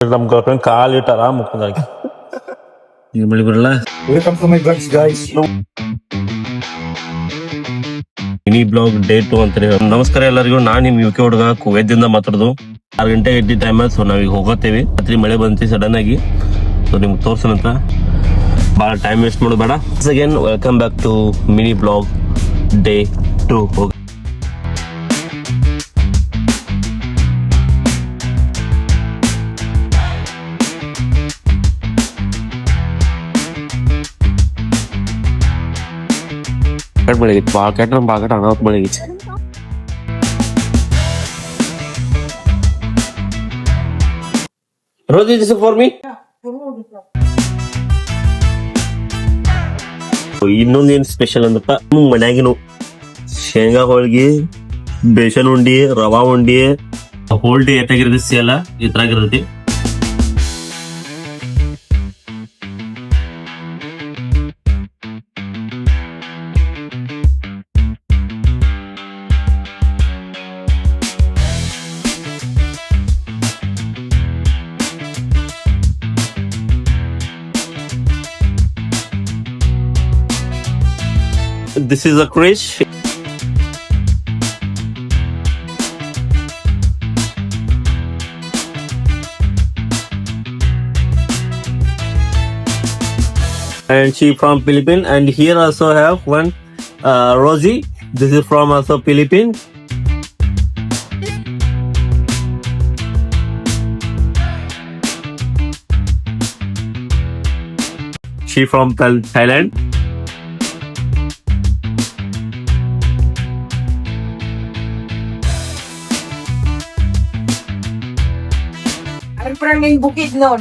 ನಮ್ ಗರ್ಲ್ಫ್ರೆಂಡ್ ಕಾಲಿಟ್ಟಾರ ಮುಖದಾಗಿ ಈಗ ಮಳಿ ಬರಲ್ಲ. Welcome to my vlogs, guys. Mini blog day 2 ಅಂತಾನೆ. ನಮಸ್ಕಾರ ಎಲ್ಲರಿಗೂ, ನಾನ್ ನಿಮ್ ಯುಕೆ ಹುಡುಗ ಕುವೈದಿಂದ ಮಾತಾಡೋದು. 6 ಗಂಟೆ ಇದ್ದ ಟೈಮ್. ಸೊ ನಾವೀಗ ಹೋಗತ್ತೇವಿ. ರಾತ್ರಿ ಮಳೆ ಬಂತಿ ಸಡನ್ ಆಗಿ. ಸೊ ನಿಮ್ಗೆ ತೋರ್ಸನಂತ ಭಾಳ ಟೈಮ್ ವೇಸ್ಟ್ ಮಾಡೋದು ಬೇಡ. Again welcome back to mini blog day 2. ಹೋಗಿ ಬೆಳಗಿತ್ತು ಭಾಳ ಕೆಟ್ಟ ಅನಾಹುತ ಬೆಳಗಿತ್ತು. ರೋಜಿ ದಿಸ್ ಫಾರ್ ಮೀ. ಇನ್ನೊಂದೇನ್ ಸ್ಪೆಷಲ್ ಅಂದಪ್ಪ, ಮನ್ಯಾಗಿನ ಶೇಂಗಾ ಹೋಳ್ಗಿ, ಬೇಸನ್ ಉಂಡಿ, ರವಾ ಉಂಡಿ, ಹೋಲ್ ಡೇ ಎತ್ತಾಗಿರ್ತೈತಿ. ಸೇಲ ಈ ತರ ಆಗಿರ್ತೈತಿ. This is a Krish. And she from Philippines. And here also have one Rosie. This is from also Philippines. She from Thailand. I'm from Bukidnon.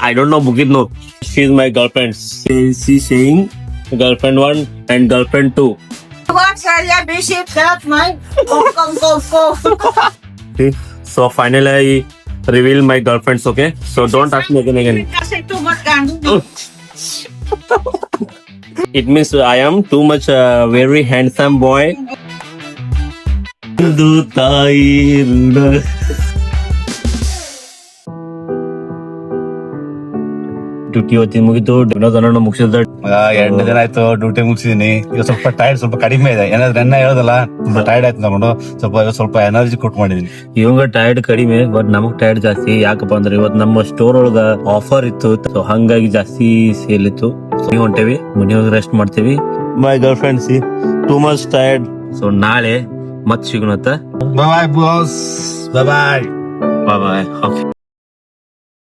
I don't know Bukidnon. She's my girlfriend. She's saying girlfriend 1 and girlfriend 2. What Sarya Bishop that mine? Go. Okay. So finally I reveal my girlfriends, okay? So don't ask me again. Kasi too much ganun. It means I am too much very handsome boy. Duty ಹೊತ್ತಿ ಮುಗಿತು. ವಿನೋದನ ಮುಗಿಸಿದ 2 ದಿನ ಆಯ್ತು duty ಮುಗಿಸಿದೀನಿ. ಈಗ ಸ್ವಲ್ಪ tired, ಸ್ವಲ್ಪ ಕಡಿಮೆ ಇದೆ. ಏನಾದ್ರೆ ಎನ್ನ ಹೇಳೋದಲ್ಲ, ಸ್ವಲ್ಪ ಟೈರ್ಡ್ ಆಯ್ತು ತಗೊಂಡು ಸ್ವಲ್ಪ ಎನರ್ಜಿ ಕೊಟ್ಟು ಮಾಡಿದೀನಿ. ಇವಂಗ ಟೈರ್ಡ್ ಕಡಿಮೆ, ಬಟ್ ನಮಗ್ ಟೈರ್ಡ್ ಜಾಸ್ತಿ. ಯಾಕಪ್ಪ ಅಂದ್ರೆ ಇವತ್ತು ನಮ್ಮ ಸ್ಟೋರ್ ಒಳಗ ಆಫರ್ ಇತ್ತು. ಸೊ ಹಂಗಾಗಿ ಜಾಸ್ತಿ ಸೇಲ್ ಇತ್ತು. ಸೊ ಹೊಂಟೇವಿ, ಮನೆ ಹೋಗಿ ರೆಸ್ಟ್ ಮಾಡ್ತೇವಿ. ಮೈ girl friend C too much tired. So ನಾಳೆ ಮತ್ ಸಿಗೋಣತ್ತ. ಬಾಯ್ ಬಾಸ್, ಬಾಯ್ ಬಾಯ್. ಓಕೆ.